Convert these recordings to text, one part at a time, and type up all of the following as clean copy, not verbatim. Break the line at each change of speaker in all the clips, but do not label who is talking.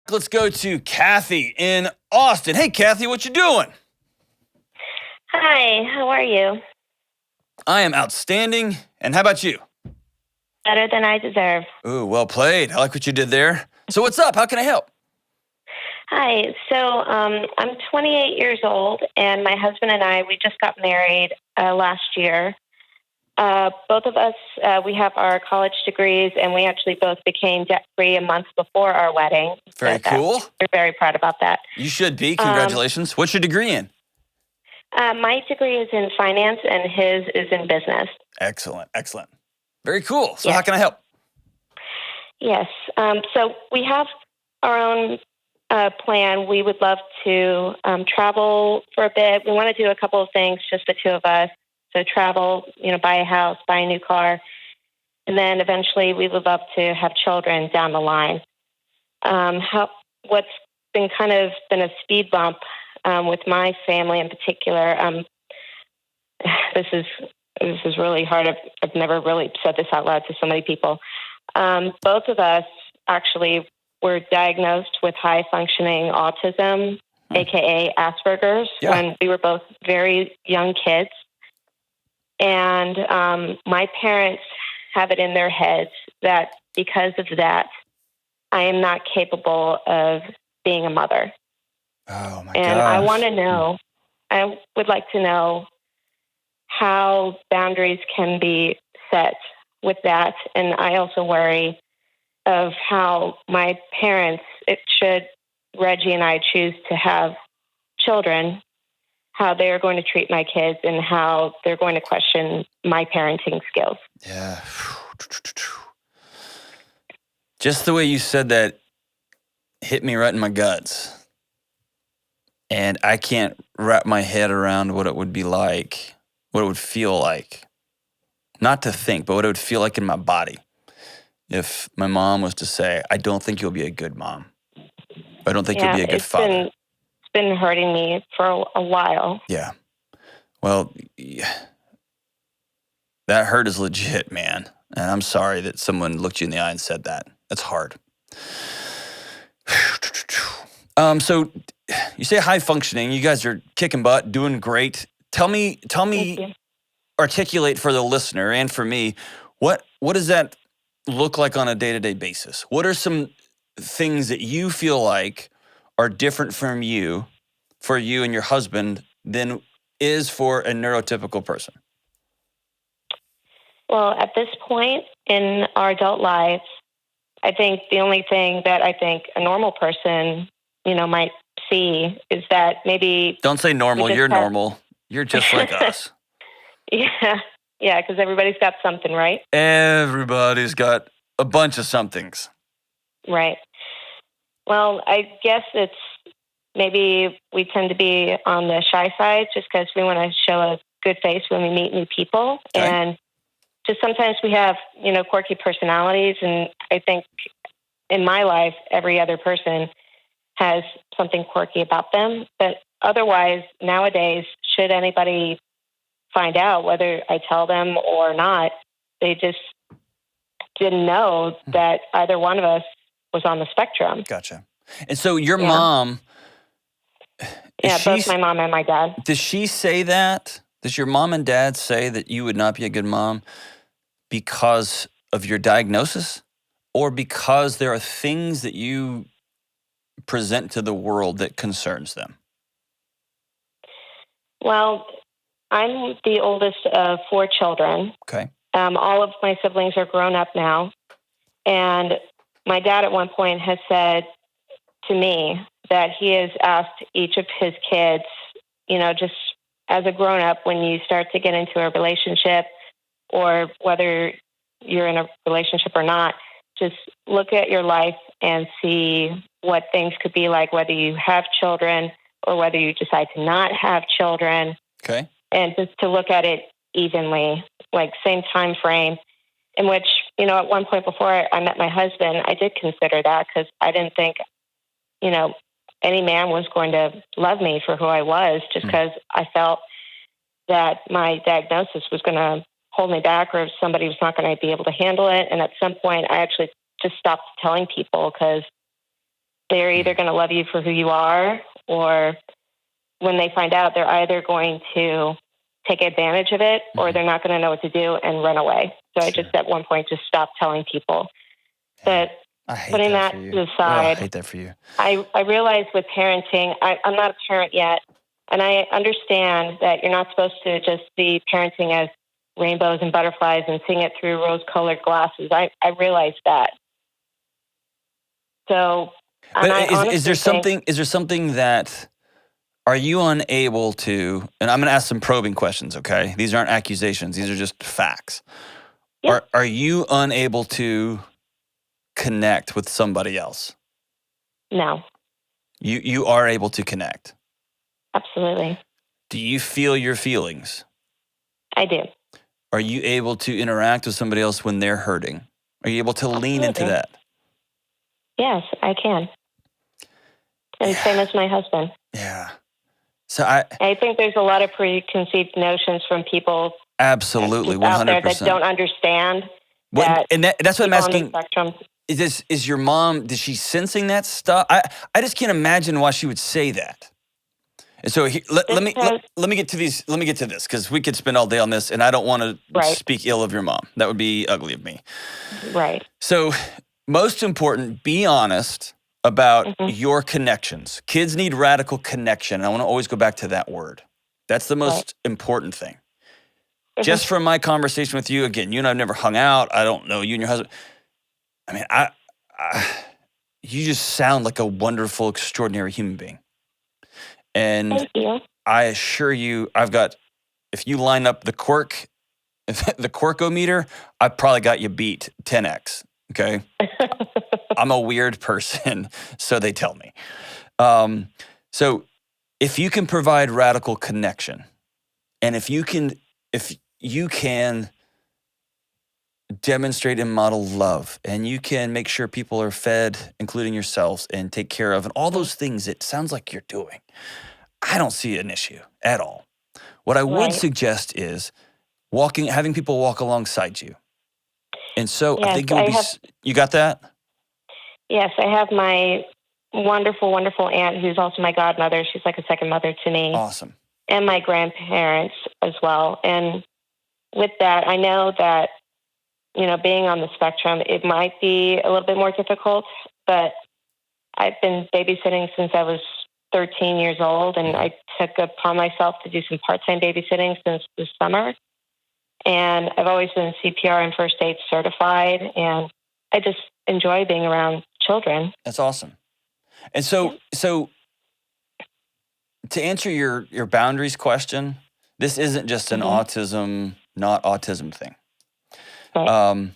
Let's go to Kathy in Austin. Hey, Kathy, what you doing?
Hi, how are you?
I am outstanding. And how about you?
Better than I deserve.
Ooh, well played. I like what you did there. So what's up? How can I help?
Hi, so I'm 28 years old, and my husband and I, we just got married last year. Both of us, we have our college degrees, and we actually both became debt-free a month before our wedding.
Very cool.
We're very proud about that.
You should be. Congratulations. What's your degree in?
My degree is in finance, and his is in business.
Excellent. Very cool. So
Yes.
how can I help?
Yes. So we have our own plan. We would love to travel for a bit. We want to do a couple of things, just the two of us. So travel, buy a house, buy a new car. And then eventually we would love to have children down the line. What's been been a speed bump with my family in particular, this is really hard. I've never really said this out loud to so many people. Both of us actually were diagnosed with high-functioning autism, aka Asperger's, when we were both very young kids. And my parents have it in their heads that because of that, I am not capable of being a mother.
Oh, my
And
gosh.
I would like to know how boundaries can be set with that. And I also worry of how my parents, should Reggie and I choose to have children, how they're going to treat my kids and how they're going to question my parenting skills.
Yeah. Just the way you said that hit me right in my guts. And I can't wrap my head around what it would be like, what it would feel like. Not to think, but what it would feel like in my body. If my mom was to say, I don't think you'll be a good mom. I don't think you'll be a good father.
It's been hurting me for a while.
Yeah. Well, that hurt is legit, man. And I'm sorry that someone looked you in the eye and said that. That's hard. So you say high functioning. You guys are kicking butt, doing great. Tell me, articulate for the listener and for me, what does that look like on a day-to-day basis? What are some things that you feel like are different for you and your husband than is for a neurotypical person?
Well, at this point in our adult lives, I think the only thing that I think a normal person, might see is that maybe...
Don't say normal. You're normal. You're just like us.
Yeah, because everybody's got something, right?
Everybody's got a bunch of somethings.
Right. Well, I guess it's maybe we tend to be on the shy side just because we want to show a good face when we meet new people.
Okay.
And just sometimes we have, quirky personalities. And I think in my life, every other person has something quirky about them. But otherwise, nowadays, should anybody find out, whether I tell them or not, they just didn't know that either one of us was on the spectrum.
Gotcha. And so your mom...
Yeah, both my mom and my dad.
Does she say that? Does your mom and dad say that you would not be a good mom because of your diagnosis? Or because there are things that you present to the world that concerns them?
Well, I'm the oldest of 4 children.
Okay.
All of my siblings are grown up now. And my dad at one point has said to me that he has asked each of his kids, just as a grown up, when you start to get into a relationship or whether you're in a relationship or not, just look at your life and see what things could be like, whether you have children or whether you decide to not have children.
Okay.
And just to look at it evenly, like same time frame, in which, at one point before I met my husband, I did consider that because I didn't think, any man was going to love me for who I was just because I felt that my diagnosis was going to hold me back or somebody was not going to be able to handle it. And at some point, I actually just stopped telling people because they're either going to love you for who you are, or when they find out, they're either going to take advantage of it or they're not going to know what to do and run away. So I just at one point just stopped telling people. But putting that to the side,
I hate that for you.
I realized with parenting, I'm not a parent yet, and I understand that you're not supposed to just see parenting as rainbows and butterflies and seeing it through rose-colored glasses. I realized that. So,
but is there something that, are you unable to, and I'm going to ask some probing questions, okay? These aren't accusations. These are just facts. Yep. Are you unable to connect with somebody else?
No.
You are able to connect?
Absolutely.
Do you feel your feelings?
I do.
Are you able to interact with somebody else when they're hurting? Are you able to lean into that?
Yes, I can. And same as my husband.
Yeah. So I
think there's a lot of preconceived notions from people
absolutely 100%
out there that don't understand
that's what I'm asking. Is your mom, is she sensing that stuff? I just can't imagine why she would say that. And so let me get to these. Let me get to this, because we could spend all day on this, and I don't want to speak ill of your mom. That would be ugly of me.
Right.
So most important, be honest about your connections. Kids need radical connection. I want to always go back to that word. That's the most important thing. Just from my conversation with you, again, you and I have never hung out. I don't know you and your husband. I mean, you just sound like a wonderful, extraordinary human being. And
thank you. I
assure you, if you line up the quirkometer, I probably got you beat 10x. Okay. I'm a weird person, so they tell me. So if you can provide radical connection, and if you can demonstrate and model love, and you can make sure people are fed, including yourselves, and take care of, and all those things it sounds like you're doing, I don't see an issue at all. What I would suggest is having people walk alongside you. And so I think it would be, you got that?
Yes, I have my wonderful, wonderful aunt who's also my godmother. She's like a second mother to me.
Awesome.
And my grandparents as well. And with that, I know that, being on the spectrum, it might be a little bit more difficult, but I've been babysitting since I was 13 years old, and I took upon myself to do some part-time babysitting since this summer. And I've always been CPR and first aid certified, and I just enjoy being around children.
That's awesome. And so to answer your boundaries question, this isn't just an autism, not autism thing. Right.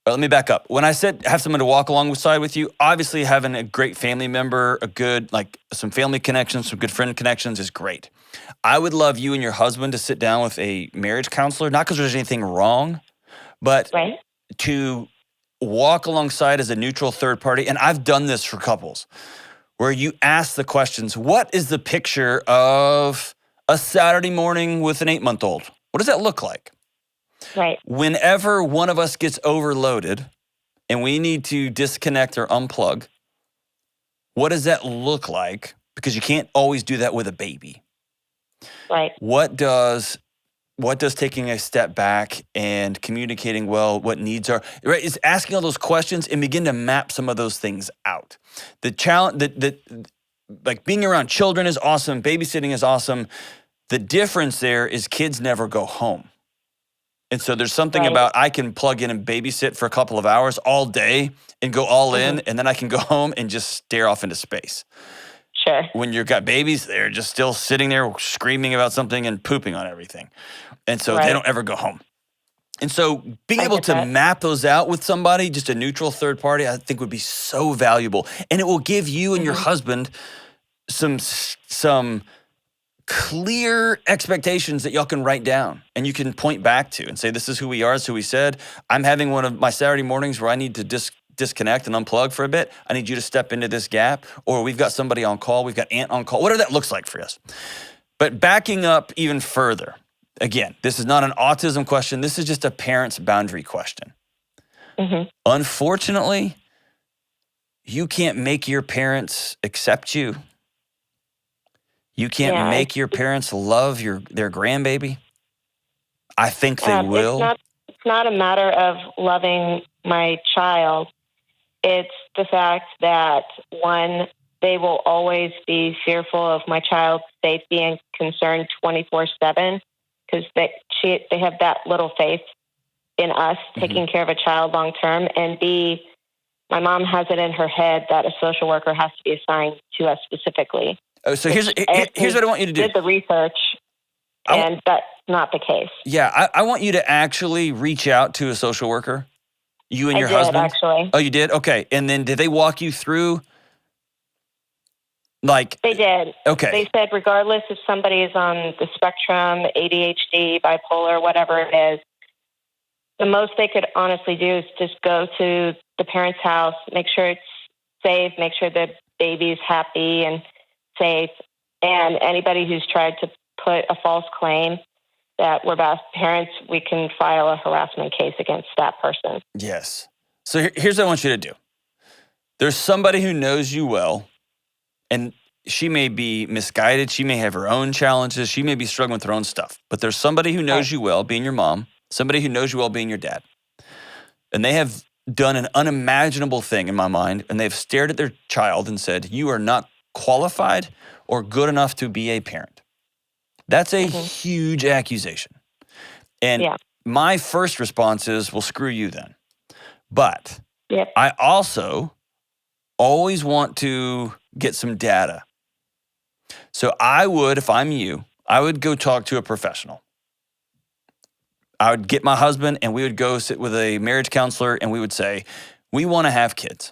But let me back up. When I said have someone to walk alongside with you, obviously having a great family member, some family connections, some good friend connections is great. I would love you and your husband to sit down with a marriage counselor, not because there's anything wrong, but to walk alongside as a neutral third party. And I've done this for couples where you ask the questions, what is the picture of a Saturday morning with an 8-month-old? What does that look like?
Right.
Whenever one of us gets overloaded and we need to disconnect or unplug, what does that look like? Because you can't always do that with a baby.
Right.
What does taking a step back and communicating well what needs are, right? Is asking all those questions and begin to map some of those things out. The challenge like being around children is awesome, babysitting is awesome. The difference there is kids never go home. And so there's something about I can plug in and babysit for a couple of hours all day and go all in, and then I can go home and just stare off into space.
Sure.
When you've got babies, they're just still sitting there screaming about something and pooping on everything. And so they don't ever go home. And so being able to map those out with somebody, just a neutral third party, I think would be so valuable. And it will give you and your husband some clear expectations that y'all can write down and you can point back to and say, this is who we are, this is who we said. I'm having one of my Saturday mornings where I need to disconnect and unplug for a bit. I need you to step into this gap, or we've got somebody on call, we've got Aunt on call, whatever that looks like for us. But backing up even further, again, this is not an autism question. This is just a parent's boundary question. Unfortunately, you can't make your parents accept you. You can't make your parents love their grandbaby. I think they will.
It's not a matter of loving my child. It's the fact that, one, they will always be fearful of my child's safety and concerned 24/7 because they have that little faith in us taking care of a child long term. And B, my mom has it in her head that a social worker has to be assigned to us specifically.
Oh, so here's what I want you to do.
Did the research, and that's not the case.
Yeah, I want you to actually reach out to a social worker. You and your husband?
Actually.
Oh, you did? Okay. And then did they walk you through? Like
they did.
Okay.
They said regardless if somebody is on the spectrum, ADHD, bipolar, whatever it is, the most they could honestly do is just go to the parents' house, make sure it's safe, make sure the baby's happy and safe. And anybody who's tried to put a false claim that we're bad parents, we can file a harassment case against that person.
Yes. So here's what I want you to do. There's somebody who knows you well, and she may be misguided. She may have her own challenges. She may be struggling with her own stuff. But there's somebody who knows you well, being your mom, somebody who knows you well, being your dad. And they have done an unimaginable thing in my mind, and they've stared at their child and said, you are not qualified or good enough to be a parent. That's a huge accusation. And my first response is, well, screw you then. But I also always want to get some data. So I would, if I'm you, I would go talk to a professional. I would get my husband and we would go sit with a marriage counselor and we would say, we want to have kids.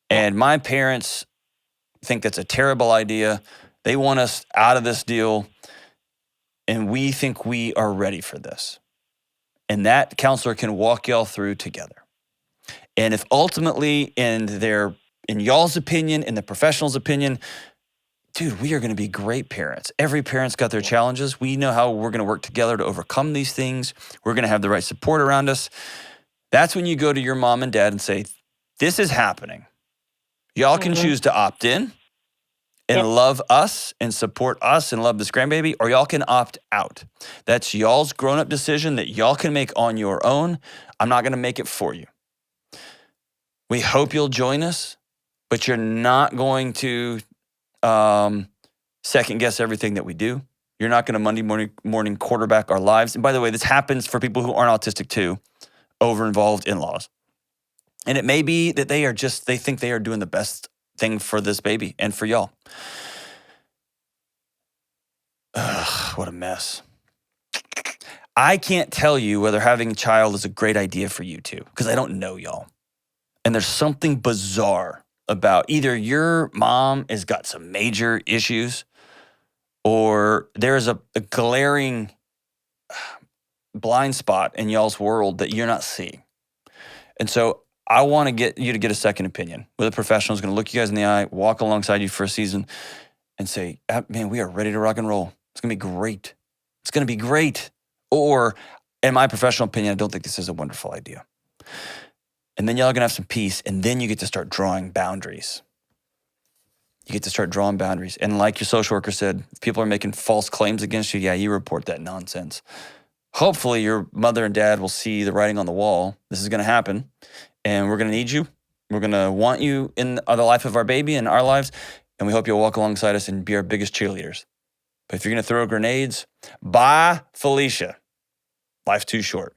And my parents think that's a terrible idea. They want us out of this deal. And we think we are ready for this. And that counselor can walk y'all through together. And if ultimately in y'all's opinion, in the professional's opinion, dude, we are going to be great parents. Every parent's got their challenges. We know how we're going to work together to overcome these things. We're going to have the right support around us. That's when you go to your mom and dad and say, this is happening. Y'all can choose to opt in and love us and support us and love this grandbaby, or y'all can opt out. That's y'all's grown-up decision that y'all can make on your own. I'm not going to make it for you. We hope you'll join us, but you're not going to second guess everything that we do. You're not going to Monday morning quarterback our lives. And by the way, this happens for people who aren't autistic too, over-involved in-laws. And it may be that they think they are doing the best thing for this baby and for y'all. Ugh, what a mess. I can't tell you whether having a child is a great idea for you two, because I don't know y'all. And there's something bizarre about either your mom has got some major issues or there's a glaring blind spot in y'all's world that you're not seeing. And so I want to get you to get a second opinion with a professional who's going to look you guys in the eye, walk alongside you for a season and say, man, we are ready to rock and roll. It's going to be great. It's going to be great. Or in my professional opinion, I don't think this is a wonderful idea. And then y'all are going to have some peace, and then you get to start drawing boundaries. You get to start drawing boundaries. And like your social worker said, if people are making false claims against you, you report that nonsense. Hopefully your mother and dad will see the writing on the wall. This is going to happen, and we're going to need you. We're going to want you in the life of our baby and our lives, and we hope you'll walk alongside us and be our biggest cheerleaders. But if you're going to throw grenades, bye, Felicia. Life's too short.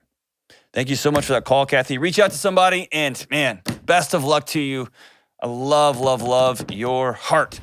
Thank you so much for that call, Kathy. Reach out to somebody, and man, best of luck to you. I love, love, love your heart.